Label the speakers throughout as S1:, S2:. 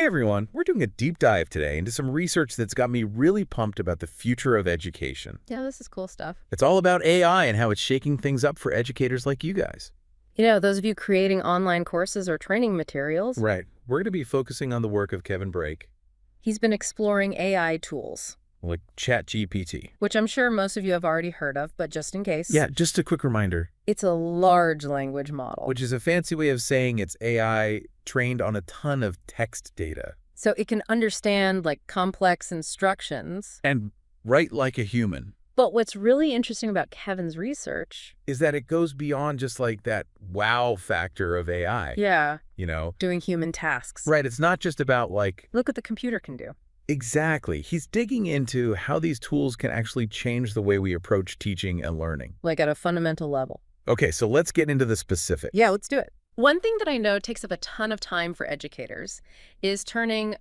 S1: Hey everyone, we're doing a deep dive today into some research that's got me really pumped about the future of education.
S2: Yeah, this is cool stuff.
S1: It's all about AI and how it's shaking things up for educators like you guys.
S2: Those of you creating online courses or training materials,
S1: Right. We're going to be focusing on the work of Kevin Brake,
S2: he's been exploring AI tools,
S1: like ChatGPT.
S2: which I'm sure most of you have already heard of, but just in case.
S1: Yeah, just a quick reminder,
S2: It's a large language model.
S1: which is a fancy way of saying it's AI trained on a ton of text data.
S2: So it can understand complex instructions.
S1: And write like a human.
S2: But what's really interesting about Kevin's research
S1: Is that it goes beyond just like that wow factor of AI.
S2: Yeah,
S1: You know?
S2: doing human tasks.
S1: Right, it's not just about like...
S2: Look what the computer can do.
S1: Exactly. He's digging into how these tools can actually change the way we approach teaching and learning.
S2: Like at a fundamental level.
S1: Okay, so let's get into the specifics.
S2: Yeah, let's do it. One thing that I know takes up a ton of time for educators is turning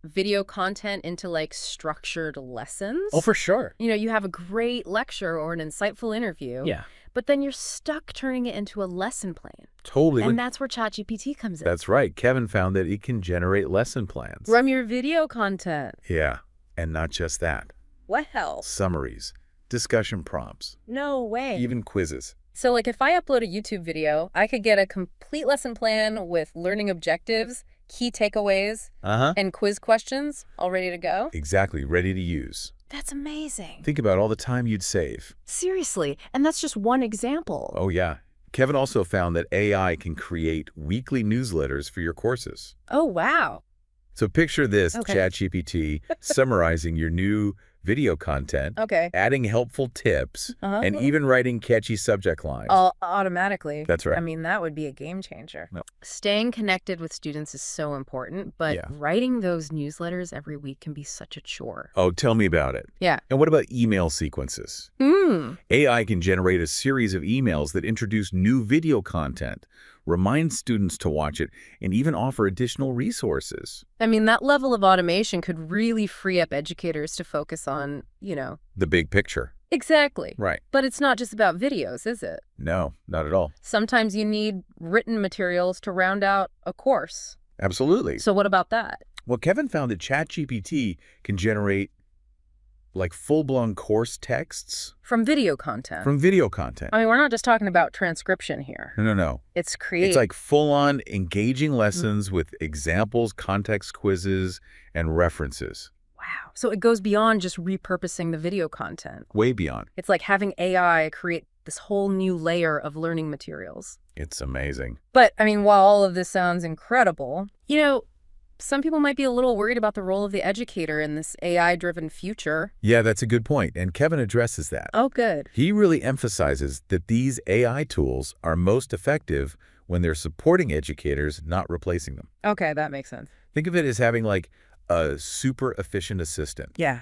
S2: video content into structured lessons.
S1: Oh, for sure.
S2: You have a great lecture or an insightful interview.
S1: Yeah.
S2: But then you're stuck turning it into a lesson plan.
S1: Totally.
S2: And that's where ChatGPT comes in.
S1: That's right. Kevin found that it can generate lesson plans.
S2: From your video content.
S1: Yeah. And not just that.
S2: What else?
S1: Summaries, discussion prompts,
S2: No way.
S1: even quizzes.
S2: So if I upload a YouTube video, I could get a complete lesson plan with learning objectives, key takeaways, and quiz questions all ready to go.
S1: Exactly. Ready to use.
S2: That's amazing.
S1: Think about all the time you'd save.
S2: Seriously, and that's just one example.
S1: Oh, yeah. Kevin also found that AI can create weekly newsletters for your courses.
S2: Oh, wow.
S1: So picture this,
S2: Okay.
S1: ChatGPT summarizing your new video content,
S2: Okay.
S1: adding helpful tips, and even writing catchy subject lines.
S2: Automatically.
S1: That's right.
S2: I mean, that would be a game changer.
S1: Yep.
S2: Staying connected with students is so important, but
S1: Yeah.
S2: writing those newsletters every week can be such a chore.
S1: Oh, tell me about it.
S2: Yeah.
S1: And what about email sequences? AI can generate a series of emails that introduce new video content, remind students to watch it, and even offer additional resources.
S2: I mean, that level of automation could really free up educators to focus on,
S1: The big picture.
S2: Exactly.
S1: Right.
S2: But it's not just about videos, is it?
S1: No, not at all.
S2: Sometimes you need written materials to round out a course.
S1: Absolutely.
S2: So what about that?
S1: Well, Kevin found that ChatGPT can generate full-blown course texts
S2: From video content.
S1: from video content.
S2: I mean, we're not just talking about transcription here.
S1: No.
S2: It's creative.
S1: It's like full-on engaging lessons with examples, context quizzes, and references.
S2: Wow. So it goes beyond just repurposing the video content.
S1: Way beyond.
S2: It's like having AI create this whole new layer of learning materials.
S1: It's amazing.
S2: But, I mean, while all of this sounds incredible, some people might be a little worried about the role of the educator in this AI-driven future.
S1: Yeah, that's a good point, and Kevin addresses that.
S2: Oh, good.
S1: He really emphasizes that these AI tools are most effective when they're supporting educators, not replacing them.
S2: Okay, that makes sense.
S1: Think of it as having a super efficient assistant
S2: Yeah,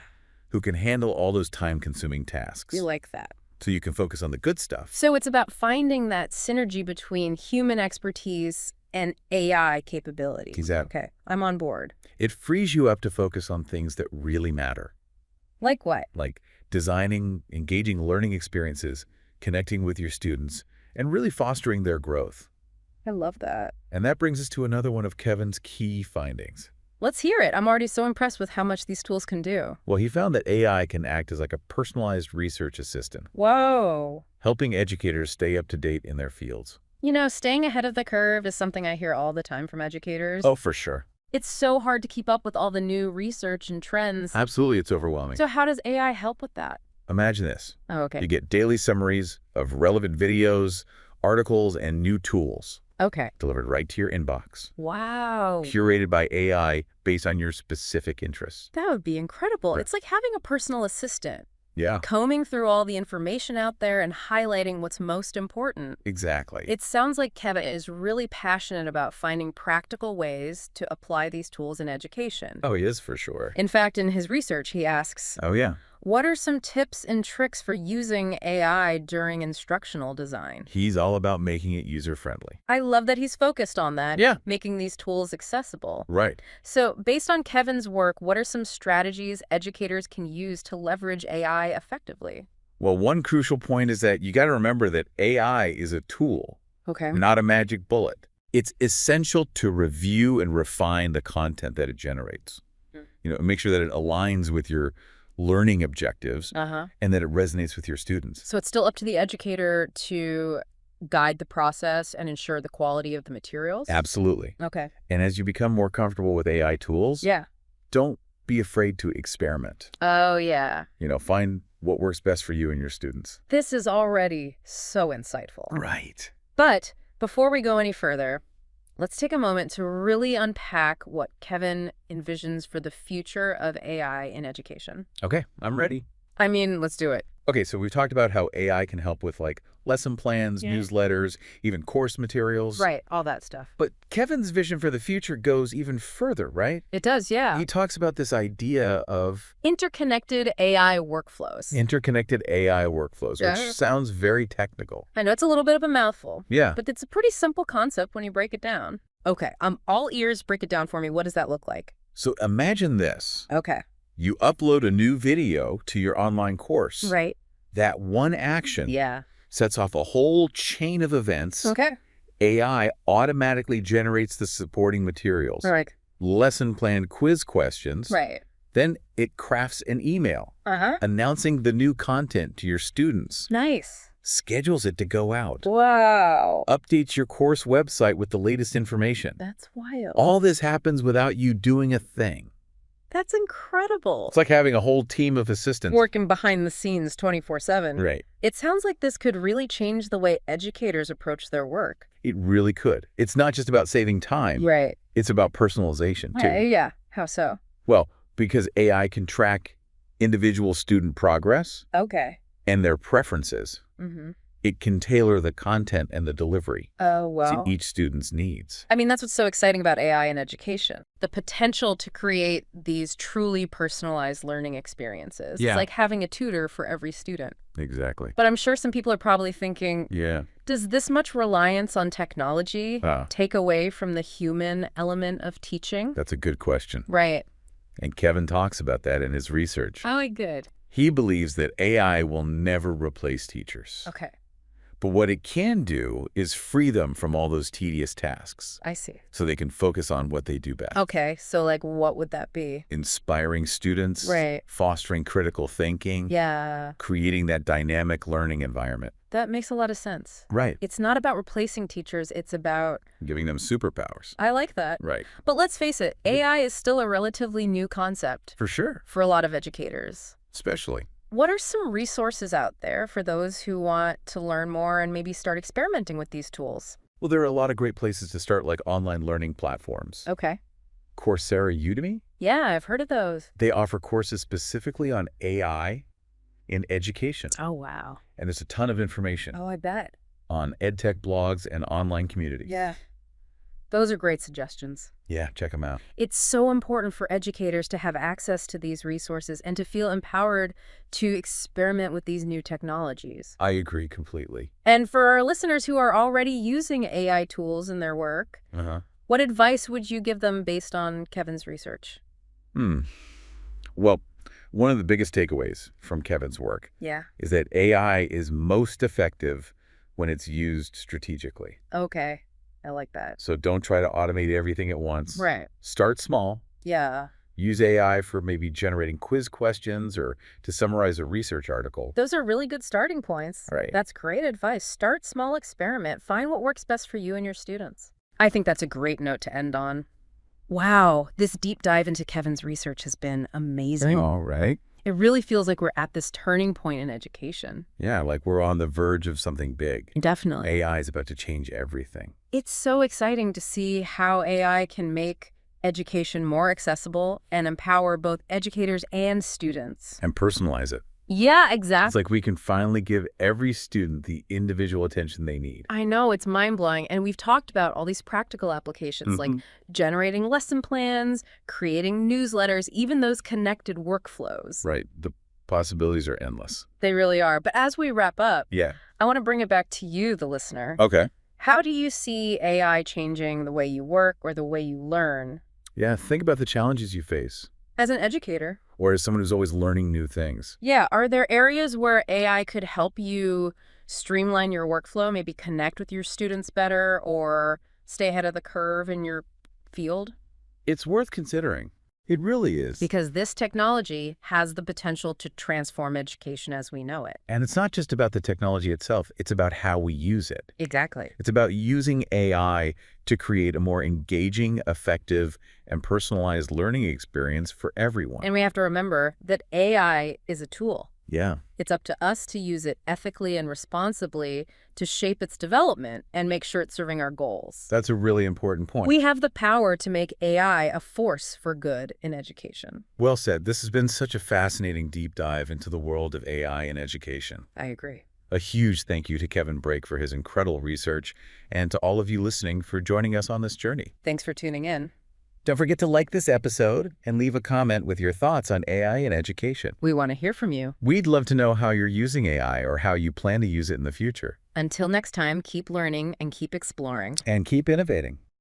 S1: who can handle all those time-consuming tasks.
S2: we like that.
S1: So you can focus on the good stuff.
S2: So it's about finding that synergy between human expertise and AI capabilities.
S1: Exactly.
S2: Okay, I'm on board.
S1: It frees you up to focus on things that really matter,
S2: Like what?
S1: like designing engaging learning experiences, connecting with your students, and really fostering their growth.
S2: I love that.
S1: And that brings us to another one of Kevin's key findings.
S2: Let's hear it. I'm already so impressed with how much these tools can do.
S1: Well, he found that AI can act as a personalized research assistant,
S2: Whoa.
S1: helping educators stay up to date in their fields.
S2: Staying ahead of the curve is something I hear all the time from educators.
S1: Oh, for sure.
S2: It's so hard to keep up with all the new research and trends.
S1: Absolutely, it's overwhelming.
S2: So how does AI help with that?
S1: Imagine this.
S2: Oh, okay.
S1: You get daily summaries of relevant videos, articles, and new tools
S2: Okay.
S1: delivered right to your inbox,
S2: Wow.
S1: curated by AI based on your specific interests.
S2: That would be incredible.
S1: Right.
S2: It's like having a personal assistant,
S1: Yeah,
S2: combing through all the information out there and highlighting what's most important.
S1: exactly.
S2: It sounds like Kevin is really passionate about finding practical ways to apply these tools in education.
S1: Oh, he is for sure.
S2: In fact, in his research, he asks,
S1: Oh, yeah.
S2: what are some tips and tricks for using AI during instructional design?
S1: He's all about making it user-friendly.
S2: I love that he's focused on that,
S1: Yeah.
S2: making these tools accessible.
S1: Right.
S2: So based on Kevin's work, what are some strategies educators can use to leverage AI effectively?
S1: Well, one crucial point is that you got to remember that AI is a tool,
S2: Okay.
S1: not a magic bullet. It's essential to review and refine the content that it generates. Make sure that it aligns with your learning objectives and that it resonates with your students.
S2: So it's still up to the educator to guide the process and ensure the quality of the materials?
S1: Absolutely.
S2: Okay.
S1: And as you become more comfortable with AI tools, don't be afraid to experiment.
S2: Oh, yeah.
S1: Find what works best for you and your students.
S2: This is already so insightful.
S1: Right.
S2: But before we go any further, let's take a moment to really unpack what Kevin envisions for the future of AI in education.
S1: Okay, I'm ready.
S2: I mean, let's do it.
S1: Okay, so we've talked about how AI can help with lesson plans, newsletters, even course materials.
S2: Right, all that stuff.
S1: But Kevin's vision for the future goes even further, right?
S2: It does, yeah.
S1: He talks about this idea of
S2: interconnected AI workflows.
S1: Interconnected AI workflows, which sounds very technical.
S2: I know it's a little bit of a mouthful.
S1: Yeah.
S2: But it's a pretty simple concept when you break it down. Okay, I'm all ears. Break it down for me. What does that look like?
S1: So imagine this.
S2: Okay.
S1: You upload a new video to your online course.
S2: Right.
S1: That one action sets off a whole chain of events.
S2: Okay.
S1: AI automatically generates the supporting materials.
S2: Right.
S1: Lesson plan quiz questions.
S2: Right.
S1: Then it crafts an email announcing the new content to your students.
S2: Nice.
S1: Schedules it to go out.
S2: Wow.
S1: Updates your course website with the latest information.
S2: That's wild.
S1: All this happens without you doing a thing.
S2: That's incredible.
S1: It's like having a whole team of assistants
S2: working behind the scenes 24/7.
S1: Right.
S2: It sounds like this could really change the way educators approach their work.
S1: It really could. It's not just about saving time.
S2: Right.
S1: It's about personalization, too.
S2: Yeah. How so?
S1: Well, because AI can track individual student progress and their preferences. It can tailor the content and the delivery to each student's needs.
S2: I mean, that's what's so exciting about AI in education. The potential to create these truly personalized learning experiences.
S1: Yeah.
S2: It's like having a tutor for every student.
S1: Exactly.
S2: But I'm sure some people are probably thinking,
S1: Yeah.
S2: does this much reliance on technology take away from the human element of teaching?
S1: That's a good question.
S2: Right.
S1: And Kevin talks about that in his research.
S2: Oh, good.
S1: He believes that AI will never replace teachers.
S2: Okay.
S1: But what it can do is free them from all those tedious tasks.
S2: I see.
S1: So they can focus on what they do best.
S2: Okay, so what would that be?
S1: Inspiring students.
S2: Right.
S1: Fostering critical thinking.
S2: Yeah.
S1: Creating that dynamic learning environment.
S2: That makes a lot of sense.
S1: Right.
S2: It's not about replacing teachers, it's about
S1: giving them superpowers.
S2: I like that.
S1: Right.
S2: But let's face it, AI is still a relatively new concept.
S1: For sure.
S2: For a lot of educators.
S1: Especially.
S2: What are some resources out there for those who want to learn more and maybe start experimenting with these tools?
S1: Well, there are a lot of great places to start, like online learning platforms.
S2: Okay.
S1: Coursera, Udemy?
S2: Yeah, I've heard of those.
S1: They offer courses specifically on AI in education.
S2: Oh, wow.
S1: And there's a ton of information.
S2: Oh, I bet.
S1: On edtech blogs and online communities.
S2: Yeah. Those are great suggestions.
S1: Yeah, check them out.
S2: It's so important for educators to have access to these resources and to feel empowered to experiment with these new technologies.
S1: I agree completely.
S2: And for our listeners who are already using AI tools in their work, what advice would you give them based on Kevin's research?
S1: Well, one of the biggest takeaways from Kevin's work is that AI is most effective when it's used strategically.
S2: Okay. I like that.
S1: So don't try to automate everything at once.
S2: Right.
S1: Start small.
S2: Yeah.
S1: Use AI for maybe generating quiz questions or to summarize a research article.
S2: Those are really good starting points.
S1: Right.
S2: That's great advice. Start small, experiment. Find what works best for you and your students. I think that's a great note to end on. Wow, this deep dive into Kevin's research has been amazing.
S1: All right.
S2: It really feels like we're at this turning point in education.
S1: Yeah, like we're on the verge of something big.
S2: Definitely.
S1: AI is about to change everything.
S2: It's so exciting to see how AI can make education more accessible and empower both educators and students.
S1: And personalize it.
S2: Yeah, exactly.
S1: It's like we can finally give every student the individual attention they need.
S2: I know, it's mind-blowing. And we've talked about all these practical applications like generating lesson plans, creating newsletters, even those connected workflows.
S1: Right. The possibilities are endless.
S2: They really are. But as we wrap up,
S1: I
S2: want to bring it back to you, the listener.
S1: Okay.
S2: How do you see AI changing the way you work or the way you learn?
S1: Yeah, think about the challenges you face.
S2: As an educator.
S1: Or as someone who's always learning new things.
S2: Yeah. Are there areas where AI could help you streamline your workflow, maybe connect with your students better or stay ahead of the curve in your field?
S1: It's worth considering. It really is.
S2: Because this technology has the potential to transform education as we know it.
S1: And it's not just about the technology itself, it's about how we use it.
S2: Exactly.
S1: It's about using AI to create a more engaging, effective, and personalized learning experience for everyone.
S2: And we have to remember that AI is a tool.
S1: Yeah.
S2: It's up to us to use it ethically and responsibly to shape its development and make sure it's serving our goals.
S1: That's a really important point.
S2: We have the power to make AI a force for good in education.
S1: Well said. This has been such a fascinating deep dive into the world of AI in education.
S2: I agree.
S1: A huge thank you to Kevin Brake for his incredible research, and to all of you listening for joining us on this journey.
S2: Thanks for tuning in.
S1: Don't forget to like this episode and leave a comment with your thoughts on AI in education.
S2: We want to hear from you.
S1: We'd love to know how you're using AI or how you plan to use it in the future.
S2: Until next time, keep learning and keep exploring.
S1: And keep innovating.